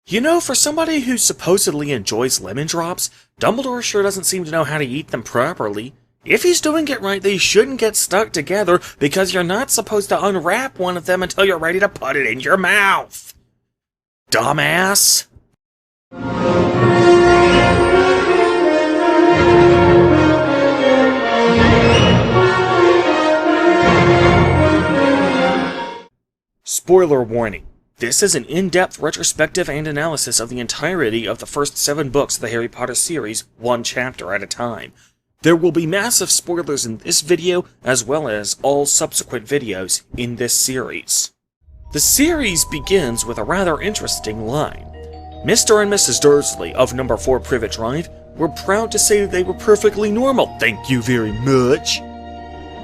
You know, for somebody who supposedly enjoys lemon drops, Dumbledore sure doesn't seem to know how to eat them properly. If he's doing it right, they shouldn't get stuck together because you're not supposed to unwrap one of them until you're ready to put it in your mouth. Dumbass. Spoiler warning. This is an in-depth retrospective and analysis of the entirety of the first 7 books of the Harry Potter series, one chapter at a time. There will be massive spoilers in this video, as well as all subsequent videos in this series. The series begins with a rather interesting line. Mr. and Mrs. Dursley of number 4 Privet Drive were proud to say that they were perfectly normal, thank you very much.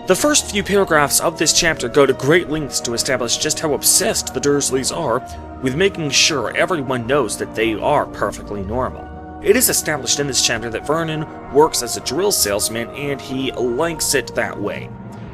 The first few paragraphs of this chapter go to great lengths to establish just how obsessed the Dursleys are with making sure everyone knows that they are perfectly normal. It is established in this chapter that Vernon works as a drill salesman and he likes it that way.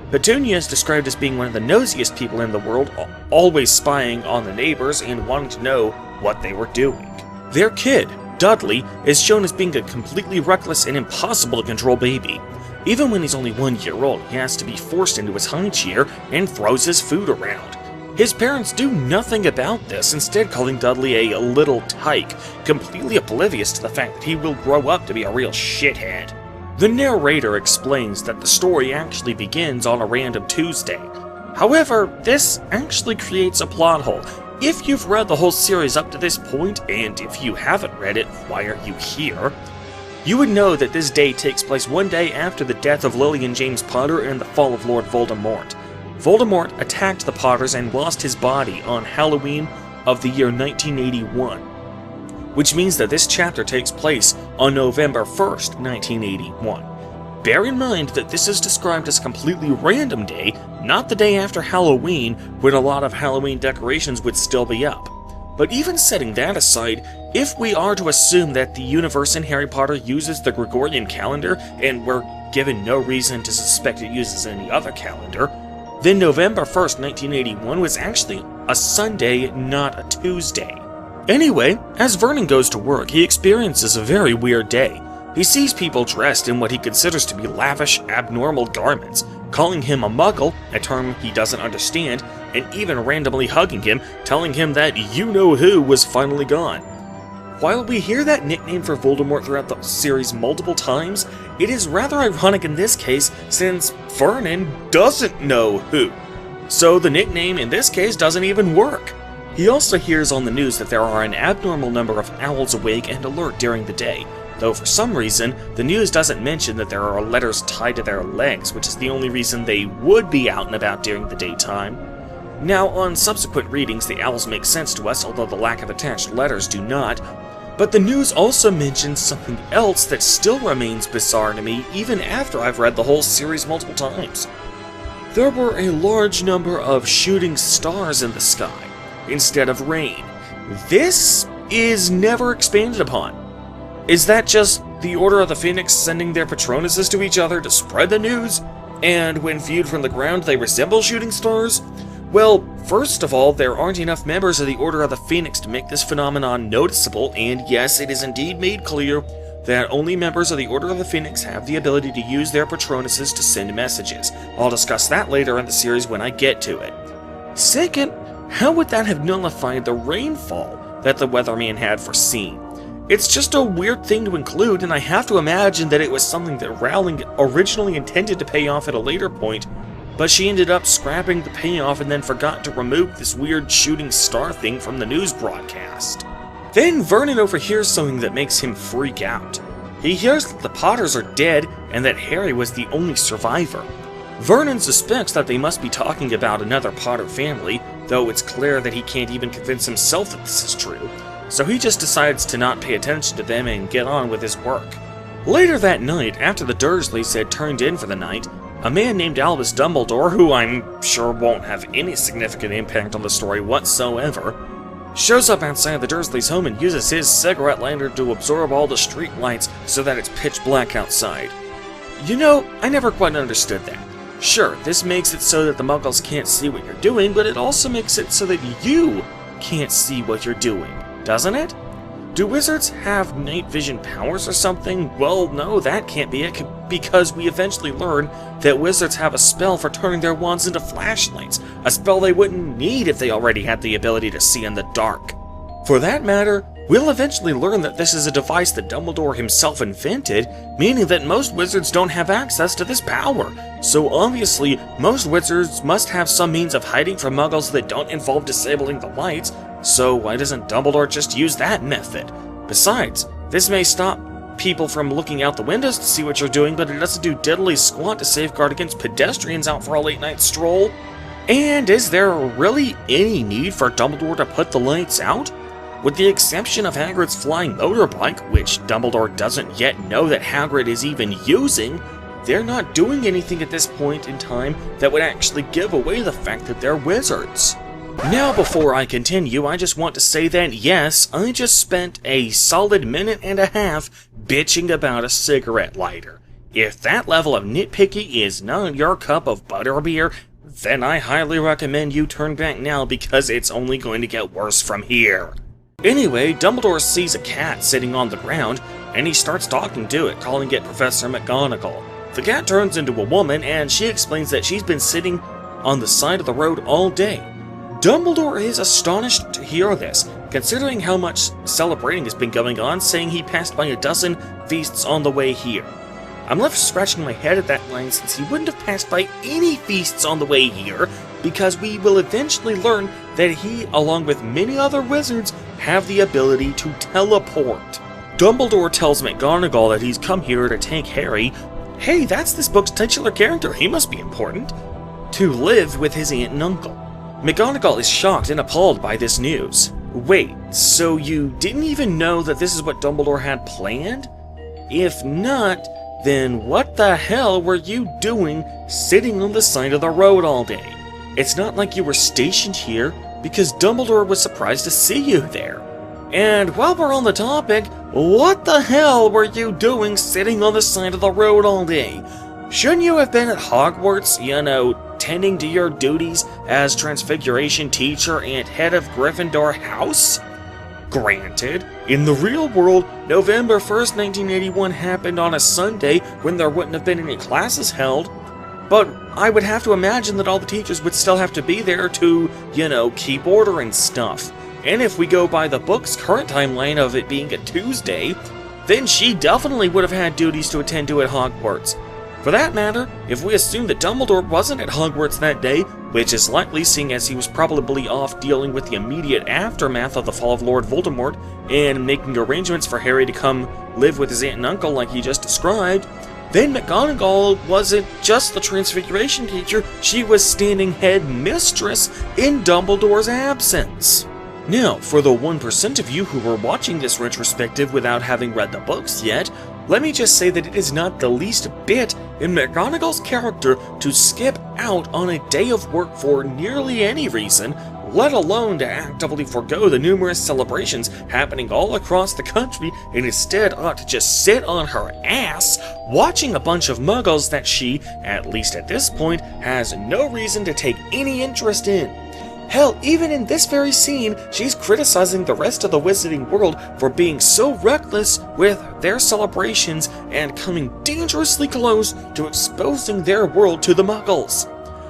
Petunia is described as being one of the nosiest people in the world, always spying on the neighbors and wanting to know what they were doing. Their kid, Dudley, is shown as being a completely reckless and impossible to control baby. Even when he's only 1 year old, he has to be forced into his high chair and throws his food around. His parents do nothing about this, instead calling Dudley a little tyke, completely oblivious to the fact that he will grow up to be a real shithead. The narrator explains that the story actually begins on a random Tuesday. However, this actually creates a plot hole. If you've read the whole series up to this point, and if you haven't read it, why are you here? You would know that this day takes place one day after the death of Lily and James Potter and the fall of Lord Voldemort. Voldemort attacked the Potters and lost his body on Halloween of the year 1981, which means that this chapter takes place on November 1st, 1981. Bear in mind that this is described as a completely random day, not the day after Halloween, when a lot of Halloween decorations would still be up. But even setting that aside, if we are to assume that the universe in Harry Potter uses the Gregorian calendar, and we're given no reason to suspect it uses any other calendar, then November 1st, 1981 was actually a Sunday, not a Tuesday. Anyway, as Vernon goes to work, he experiences a very weird day. He sees people dressed in what he considers to be lavish, abnormal garments, calling him a muggle, a term he doesn't understand, and even randomly hugging him, telling him that you-know-who was finally gone. While we hear that nickname for Voldemort throughout the series multiple times, it is rather ironic in this case since Vernon doesn't know who. So the nickname in this case doesn't even work. He also hears on the news that there are an abnormal number of owls awake and alert during the day, though for some reason, the news doesn't mention that there are letters tied to their legs, which is the only reason they would be out and about during the daytime. Now, on subsequent readings, the owls make sense to us, although the lack of attached letters do not, but the news also mentions something else that still remains bizarre to me even after I've read the whole series multiple times. There were a large number of shooting stars in the sky, instead of rain. This is never expanded upon. Is that just the Order of the Phoenix sending their Patronuses to each other to spread the news? And when viewed from the ground they resemble shooting stars? Well, first of all, there aren't enough members of the Order of the Phoenix to make this phenomenon noticeable, and yes, it is indeed made clear that only members of the Order of the Phoenix have the ability to use their Patronuses to send messages. I'll discuss that later in the series when I get to it. Second, how would that have nullified the rainfall that the weatherman had foreseen? It's just a weird thing to include, and I have to imagine that it was something that Rowling originally intended to pay off at a later point, but she ended up scrapping the payoff and then forgot to remove this weird shooting star thing from the news broadcast. Then Vernon overhears something that makes him freak out. He hears that the Potters are dead and that Harry was the only survivor. Vernon suspects that they must be talking about another Potter family, though it's clear that he can't even convince himself that this is true, so he just decides to not pay attention to them and get on with his work. Later that night, after the Dursleys had turned in for the night, a man named Albus Dumbledore, who I'm sure won't have any significant impact on the story whatsoever, shows up outside the Dursleys' home and uses his cigarette lantern to absorb all the street lights so that it's pitch black outside. You know, I never quite understood that. Sure, this makes it so that the Muggles can't see what you're doing, but it also makes it so that you can't see what you're doing. doesn't it? Do wizards have night vision powers or something? Well, no, that can't be it, because we eventually learn that wizards have a spell for turning their wands into flashlights, a spell they wouldn't need if they already had the ability to see in the dark. For that matter, we'll eventually learn that this is a device that Dumbledore himself invented, meaning that most wizards don't have access to this power. So obviously, most wizards must have some means of hiding from muggles that don't involve disabling the lights, so why doesn't Dumbledore just use that method? Besides, this may stop people from looking out the windows to see what you're doing, but it doesn't do diddly squat to safeguard against pedestrians out for a late-night stroll. And is there really any need for Dumbledore to put the lights out? With the exception of Hagrid's flying motorbike, which Dumbledore doesn't yet know that Hagrid is even using, they're not doing anything at this point in time that would actually give away the fact that they're wizards. Now, before I continue, I just want to say that yes, I just spent a solid minute and a half bitching about a cigarette lighter. If that level of nitpicky is not your cup of butterbeer, then I highly recommend you turn back now, because it's only going to get worse from here. Anyway, Dumbledore sees a cat sitting on the ground, and he starts talking to it, calling it Professor McGonagall. The cat turns into a woman, and she explains that she's been sitting on the side of the road all day. Dumbledore is astonished to hear this, considering how much celebrating has been going on, saying he passed by a dozen feasts on the way here. I'm left scratching my head at that line, since he wouldn't have passed by any feasts on the way here, because we will eventually learn that he, along with many other wizards, have the ability to teleport. Dumbledore tells McGonagall that he's come here to take Harry, hey, that's this book's titular character, he must be important, to live with his aunt and uncle. McGonagall is shocked and appalled by this news. Wait, so you didn't even know that this is what Dumbledore had planned? If not, then what the hell were you doing sitting on the side of the road all day? It's not like you were stationed here, because Dumbledore was surprised to see you there. And while we're on the topic, what the hell were you doing sitting on the side of the road all day? Shouldn't you have been at Hogwarts, tending to your duties as Transfiguration teacher and head of Gryffindor House? Granted, in the real world, November 1st, 1981 happened on a Sunday when there wouldn't have been any classes held, but I would have to imagine that all the teachers would still have to be there to, keep order and stuff. And if we go by the book's current timeline of it being a Tuesday, then she definitely would have had duties to attend to at Hogwarts. For that matter, if we assume that Dumbledore wasn't at Hogwarts that day, which is likely seeing as he was probably off dealing with the immediate aftermath of the fall of Lord Voldemort and making arrangements for Harry to come live with his aunt and uncle like he just described, then McGonagall wasn't just the Transfiguration teacher, she was standing head mistress in Dumbledore's absence. Now, for the 1% of you who were watching this retrospective without having read the books yet, let me just say that it is not the least bit in McGonagall's character to skip out on a day of work for nearly any reason, let alone to actively forego the numerous celebrations happening all across the country, and instead ought to just sit on her ass watching a bunch of muggles that she, at least at this point, has no reason to take any interest in. Hell, even in this very scene, she's criticizing the rest of the wizarding world for being so reckless with their celebrations and coming dangerously close to exposing their world to the muggles.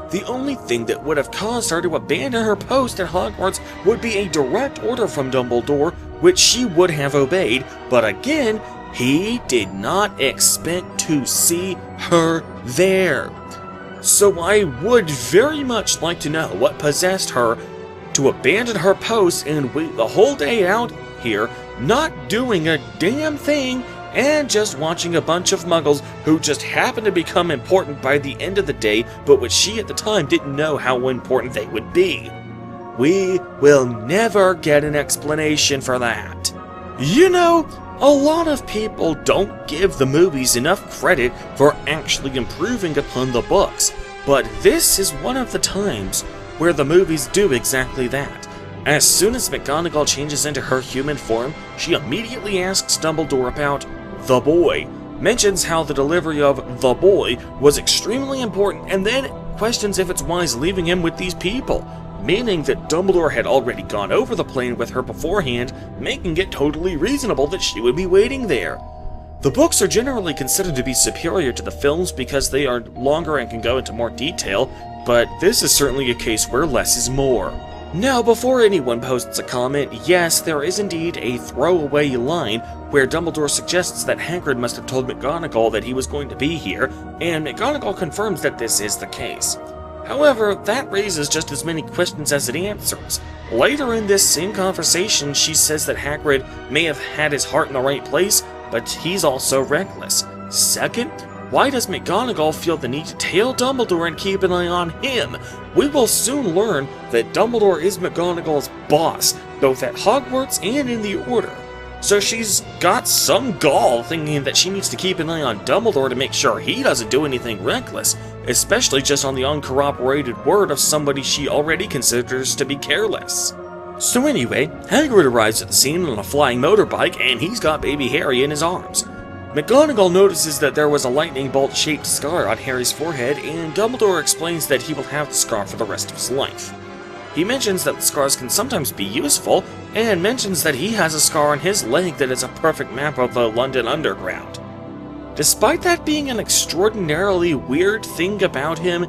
The only thing that would have caused her to abandon her post at Hogwarts would be a direct order from Dumbledore, which she would have obeyed, but again, he did not expect to see her there. So I would very much like to know what possessed her to abandon her post and wait the whole day out here, not doing a damn thing, and just watching a bunch of muggles who just happened to become important by the end of the day, but which she at the time didn't know how important they would be. We will never get an explanation for that. A lot of people don't give the movies enough credit for actually improving upon the books, but this is one of the times where the movies do exactly that. As soon as McGonagall changes into her human form, she immediately asks Dumbledore about the boy, mentions how the delivery of the boy was extremely important, and then questions if it's wise leaving him with these people. meaning that Dumbledore had already gone over the plane with her beforehand, making it totally reasonable that she would be waiting there. The books are generally considered to be superior to the films because they are longer and can go into more detail, but this is certainly a case where less is more. Now, before anyone posts a comment, yes, there is indeed a throwaway line where Dumbledore suggests that Hagrid must have told McGonagall that he was going to be here, and McGonagall confirms that this is the case. However, that raises just as many questions as it answers. Later in this same conversation, she says that Hagrid may have had his heart in the right place, but he's also reckless. Second, why does McGonagall feel the need to tail Dumbledore and keep an eye on him? We will soon learn that Dumbledore is McGonagall's boss, both at Hogwarts and in the Order. So she's got some gall thinking that she needs to keep an eye on Dumbledore to make sure he doesn't do anything reckless, especially just on the uncorroborated word of somebody she already considers to be careless. So anyway, Hagrid arrives at the scene on a flying motorbike, and he's got baby Harry in his arms. McGonagall notices that there was a lightning bolt-shaped scar on Harry's forehead, and Dumbledore explains that he will have the scar for the rest of his life. He mentions that the scars can sometimes be useful, and mentions that he has a scar on his leg that is a perfect map of the London Underground. Despite that being an extraordinarily weird thing about him,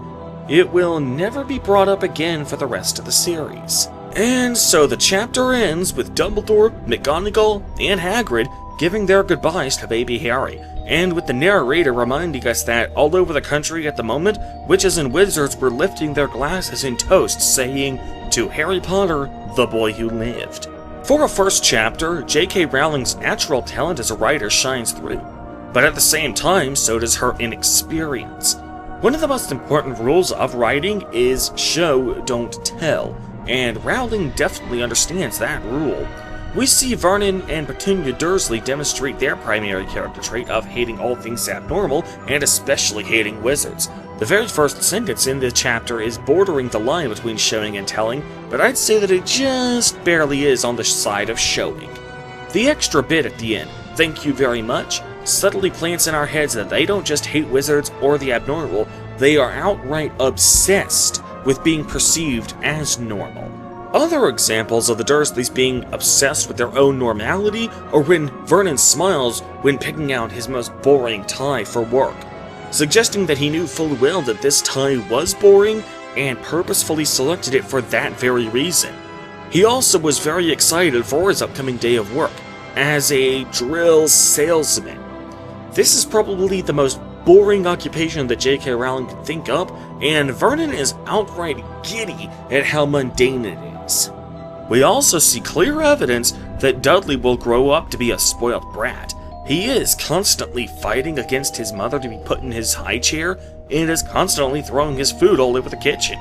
it will never be brought up again for the rest of the series. And so the chapter ends with Dumbledore, McGonagall, and Hagrid giving their goodbyes to baby Harry, and with the narrator reminding us that all over the country at the moment, witches and wizards were lifting their glasses in toast, saying, "To Harry Potter, the boy who lived." For a first chapter, J.K. Rowling's natural talent as a writer shines through, but at the same time, so does her inexperience. One of the most important rules of writing is show, don't tell, and Rowling definitely understands that rule. We see Vernon and Petunia Dursley demonstrate their primary character trait of hating all things abnormal, and especially hating wizards. The very first sentence in the chapter is bordering the line between showing and telling, but I'd say that it just barely is on the side of showing. The extra bit at the end, "thank you very much," subtly plants in our heads that they don't just hate wizards or the abnormal, they are outright obsessed with being perceived as normal. Other examples of the Dursleys being obsessed with their own normality are when Vernon smiles when picking out his most boring tie for work, suggesting that he knew full well that this tie was boring and purposefully selected it for that very reason. He also was very excited for his upcoming day of work as a drill salesman. This is probably the most boring occupation that J.K. Rowling could think up, and Vernon is outright giddy at how mundane it is. We also see clear evidence that Dudley will grow up to be a spoiled brat. He is constantly fighting against his mother to be put in his high chair, and is constantly throwing his food all over the kitchen.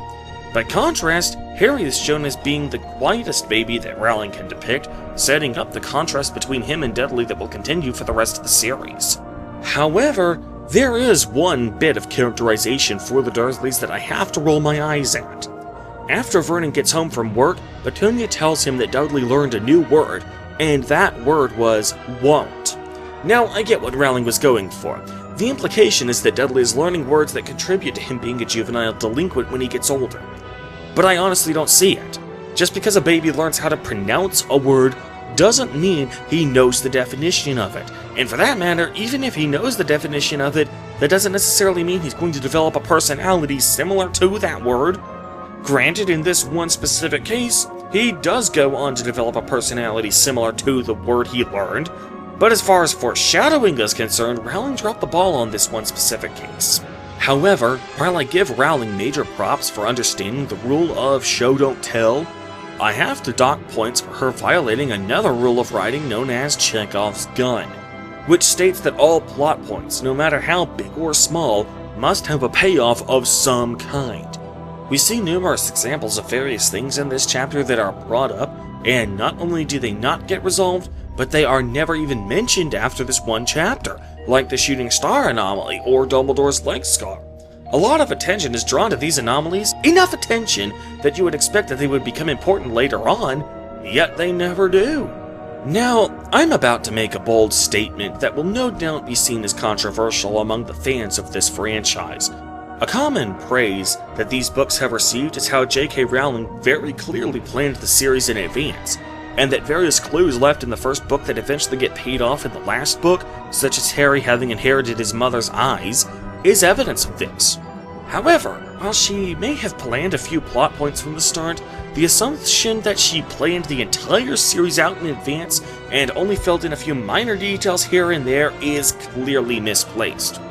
By contrast, Harry is shown as being the quietest baby that Rowling can depict, setting up the contrast between him and Dudley that will continue for the rest of the series. However, there is one bit of characterization for the Dursleys that I have to roll my eyes at. After Vernon gets home from work, Petunia tells him that Dudley learned a new word, and that word was won't. Now, I get what Rowling was going for. The implication is that Dudley is learning words that contribute to him being a juvenile delinquent when he gets older. But I honestly don't see it. Just because a baby learns how to pronounce a word doesn't mean he knows the definition of it. And for that matter, even if he knows the definition of it, that doesn't necessarily mean he's going to develop a personality similar to that word. Granted, in this one specific case, he does go on to develop a personality similar to the word he learned, but as far as foreshadowing is concerned, Rowling dropped the ball on this one specific case. However, while I give Rowling major props for understanding the rule of show don't tell, I have to dock points for her violating another rule of writing known as Chekhov's gun, which states that all plot points, no matter how big or small, must have a payoff of some kind. We see numerous examples of various things in this chapter that are brought up, and not only do they not get resolved, but they are never even mentioned after this one chapter, like the shooting star anomaly or Dumbledore's leg scar. A lot of attention is drawn to these anomalies, enough attention that you would expect that they would become important later on, yet they never do. Now, I'm about to make a bold statement that will no doubt be seen as controversial among the fans of this franchise. A common praise that these books have received is how J.K. Rowling very clearly planned the series in advance, and that various clues left in the first book that eventually get paid off in the last book, such as Harry having inherited his mother's eyes, is evidence of this. However, while she may have planned a few plot points from the start, the assumption that she planned the entire series out in advance and only filled in a few minor details here and there is clearly misplaced.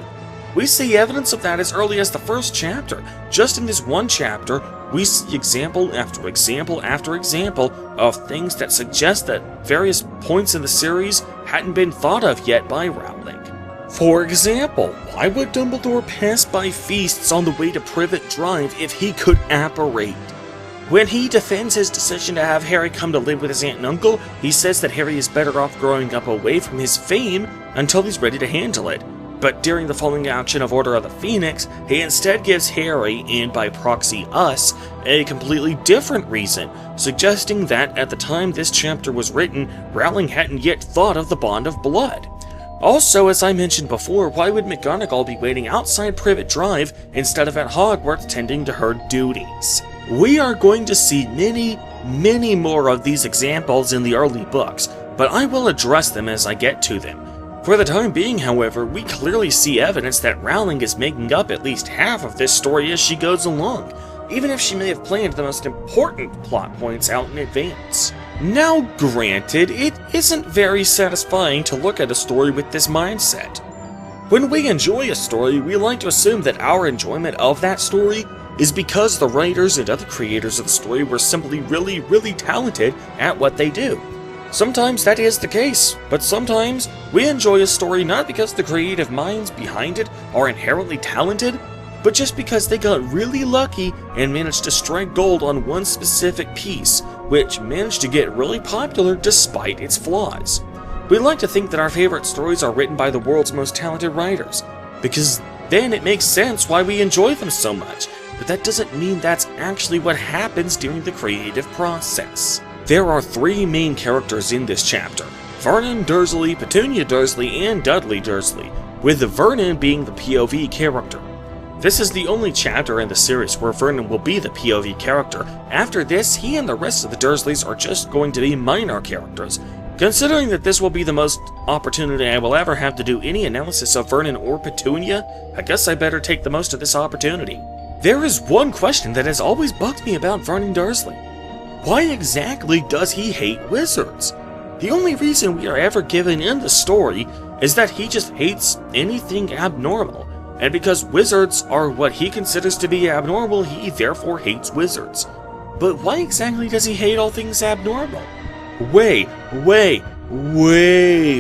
We see evidence of that as early as the first chapter. Just in this one chapter, we see example after example after example of things that suggest that various points in the series hadn't been thought of yet by Rowling. For example, why would Dumbledore pass by feasts on the way to Privet Drive if he could apparate? When he defends his decision to have Harry come to live with his aunt and uncle, he says that Harry is better off growing up away from his fame until he's ready to handle it. But during the following action of Order of the Phoenix, he instead gives Harry, and by proxy us, a completely different reason, suggesting that at the time this chapter was written, Rowling hadn't yet thought of the bond of blood. Also, as I mentioned before, why would McGonagall be waiting outside Privet Drive instead of at Hogwarts tending to her duties? We are going to see many more of these examples in the early books, but I will address them as I get to them. For the time being, however, we clearly see evidence that Rowling is making up at least half of this story as she goes along, even if she may have planned the most important plot points out in advance. Now granted, it isn't very satisfying to look at a story with this mindset. When we enjoy a story, we like to assume that our enjoyment of that story is because the writers and other creators of the story were simply really talented at what they do. Sometimes that is the case, but sometimes we enjoy a story not because the creative minds behind it are inherently talented, but just because they got really lucky and managed to strike gold on one specific piece, which managed to get really popular despite its flaws. We like to think that our favorite stories are written by the world's most talented writers, because then it makes sense why we enjoy them so much, but that doesn't mean that's actually what happens during the creative process. There are three main characters in this chapter: Vernon Dursley, Petunia Dursley, and Dudley Dursley, with Vernon being the POV character. This is the only chapter in the series where Vernon will be the POV character. After this, he and the rest of the Dursleys are just going to be minor characters. Considering that this will be the most opportunity I will ever have to do any analysis of Vernon or Petunia, I guess I better take the most of this opportunity. There is one question that has always bugged me about Vernon Dursley. Why exactly does he hate wizards? The only reason we are ever given in the story is that he just hates anything abnormal, and because wizards are what he considers to be abnormal, he therefore hates wizards. But why exactly does he hate all things abnormal? Way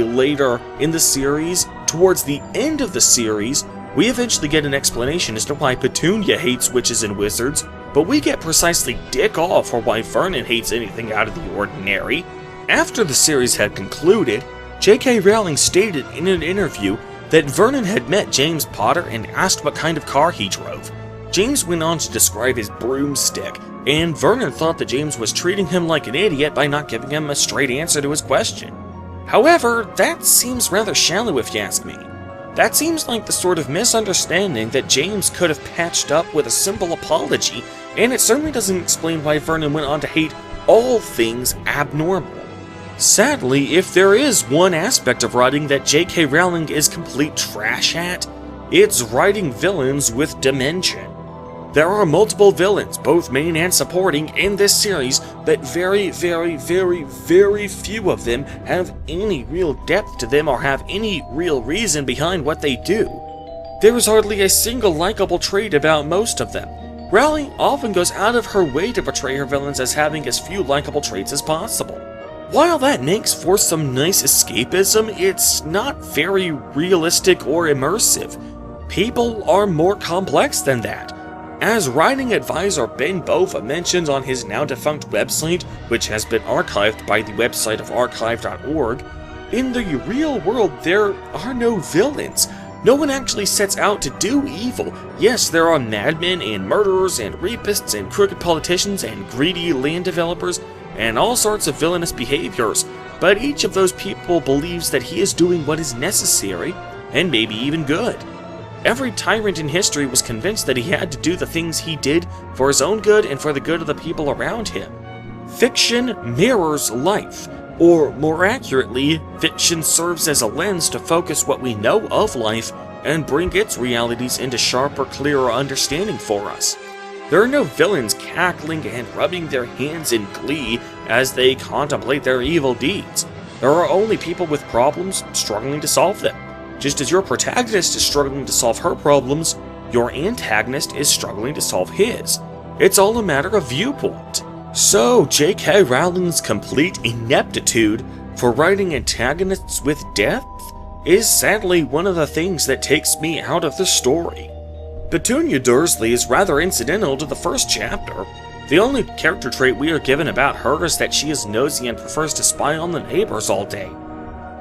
later in the series, towards the end of the series, we eventually get an explanation as to why Petunia hates witches and wizards, but we get precisely dick all for why Vernon hates anything out of the ordinary. After the series had concluded, J.K. Rowling stated in an interview that Vernon had met James Potter and asked what kind of car he drove. James went on to describe his broomstick, and Vernon thought that James was treating him like an idiot by not giving him a straight answer to his question. However, that seems rather shallow if you ask me. That seems like the sort of misunderstanding that James could have patched up with a simple apology, and it certainly doesn't explain why Vernon went on to hate all things abnormal. Sadly, if there is one aspect of writing that J.K. Rowling is complete trash at, it's writing villains with dementia. There are multiple villains, both main and supporting, in this series, but very few of them have any real depth to them or have any real reason behind what they do. There is hardly a single likable trait about most of them. Rowling often goes out of her way to portray her villains as having as few likable traits as possible. While that makes for some nice escapism, it's not very realistic or immersive. People are more complex than that. As writing advisor Ben Bova mentions on his now-defunct website, which has been archived by the website of archive.org, in the real world there are no villains. No one actually sets out to do evil. Yes, there are madmen and murderers and rapists and crooked politicians and greedy land developers and all sorts of villainous behaviors, but each of those people believes that he is doing what is necessary and maybe even good. Every tyrant in history was convinced that he had to do the things he did for his own good and for the good of the people around him. Fiction mirrors life, or more accurately, fiction serves as a lens to focus what we know of life and bring its realities into sharper, clearer understanding for us. There are no villains cackling and rubbing their hands in glee as they contemplate their evil deeds. There are only people with problems struggling to solve them. Just as your protagonist is struggling to solve her problems, your antagonist is struggling to solve his. It's all a matter of viewpoint. So, J.K. Rowling's complete ineptitude for writing antagonists with depth is sadly one of the things that takes me out of the story. Petunia Dursley is rather incidental to the first chapter. The only character trait we are given about her is that she is nosy and prefers to spy on the neighbors all day.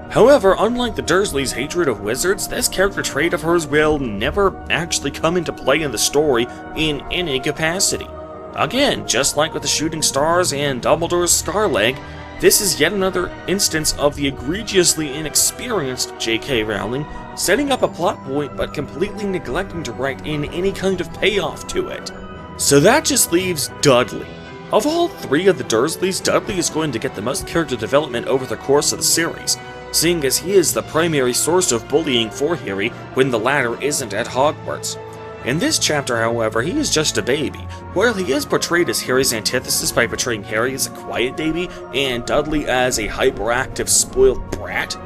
However, unlike the Dursleys' hatred of wizards, this character trait of hers will never actually come into play in the story in any capacity. Again, just like with the Shooting Stars and Dumbledore's Starleg, this is yet another instance of the egregiously inexperienced J.K. Rowling setting up a plot point but completely neglecting to write in any kind of payoff to it. So that just leaves Dudley. Of all three of the Dursleys, Dudley is going to get the most character development over the course of the series, seeing as he is the primary source of bullying for Harry when the latter isn't at Hogwarts. In this chapter, however, he is just a baby. While he is portrayed as Harry's antithesis by portraying Harry as a quiet baby and Dudley as a hyperactive, spoiled brat,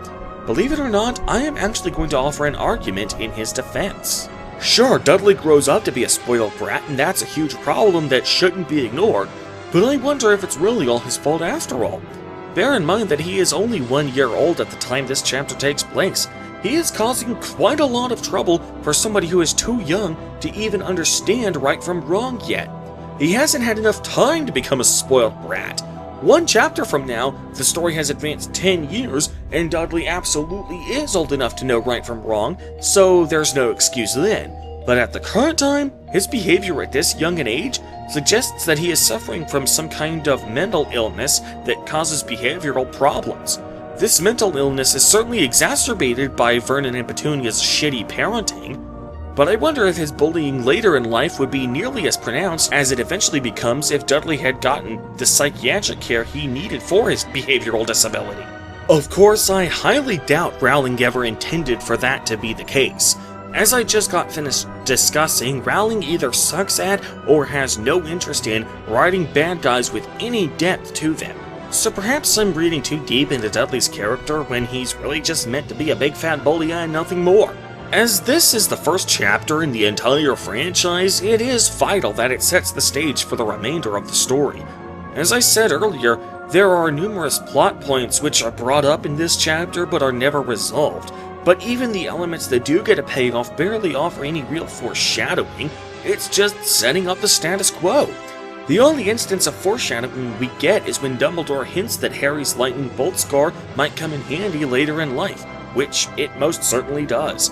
believe it or not, I am actually going to offer an argument in his defense. Sure, Dudley grows up to be a spoiled brat, and that's a huge problem that shouldn't be ignored, but I wonder if it's really all his fault after all. Bear in mind that he is only 1 year old at the time this chapter takes place. He is causing quite a lot of trouble for somebody who is too young to even understand right from wrong yet. He hasn't had enough time to become a spoiled brat. 1 chapter from now, the story has advanced 10 years, and Dudley absolutely is old enough to know right from wrong, so there's no excuse then. But at the current time, his behavior at this young an age suggests that he is suffering from some kind of mental illness that causes behavioral problems. This mental illness is certainly exacerbated by Vernon and Petunia's shitty parenting, but I wonder if his bullying later in life would be nearly as pronounced as it eventually becomes if Dudley had gotten the psychiatric care he needed for his behavioral disability. Of course, I highly doubt Rowling ever intended for that to be the case. As I just got finished discussing, Rowling either sucks at or has no interest in writing bad guys with any depth to them. So perhaps I'm reading too deep into Dudley's character when he's really just meant to be a big fat bully and nothing more. As this is the first chapter in the entire franchise, it is vital that it sets the stage for the remainder of the story. As I said earlier, there are numerous plot points which are brought up in this chapter but are never resolved, but even the elements that do get a payoff barely offer any real foreshadowing. It's just setting up the status quo. The only instance of foreshadowing we get is when Dumbledore hints that Harry's lightning bolt scar might come in handy later in life, which it most certainly does.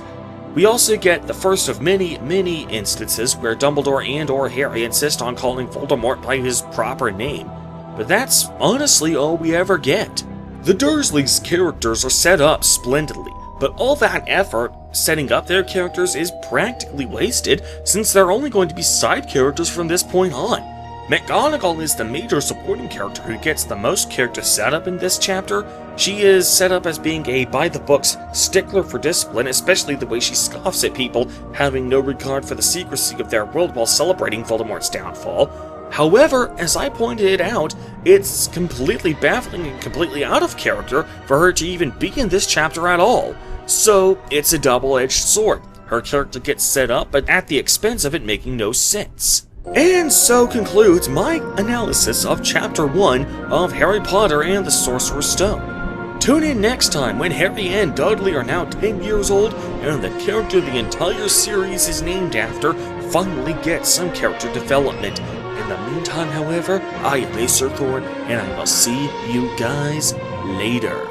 We also get the first of many instances where Dumbledore and/or Harry insist on calling Voldemort by his proper name, but that's honestly all we ever get. The Dursleys' characters are set up splendidly, but all that effort setting up their characters is practically wasted since they're only going to be side characters from this point on. McGonagall is the major supporting character who gets the most character setup in this chapter. She is set up as being a by-the-books stickler for discipline, especially the way she scoffs at people having no regard for the secrecy of their world while celebrating Voldemort's downfall. However, as I pointed out, it's completely baffling and completely out of character for her to even be in this chapter at all. So, it's a double-edged sword. Her character gets set up, but at the expense of it making no sense. And so concludes my analysis of Chapter 1 of Harry Potter and the Sorcerer's Stone. Tune in next time when Harry and Dudley are now 10 years old and the character the entire series is named after finally gets some character development. In the meantime, however, I am Acer Thorn, and I will see you guys later.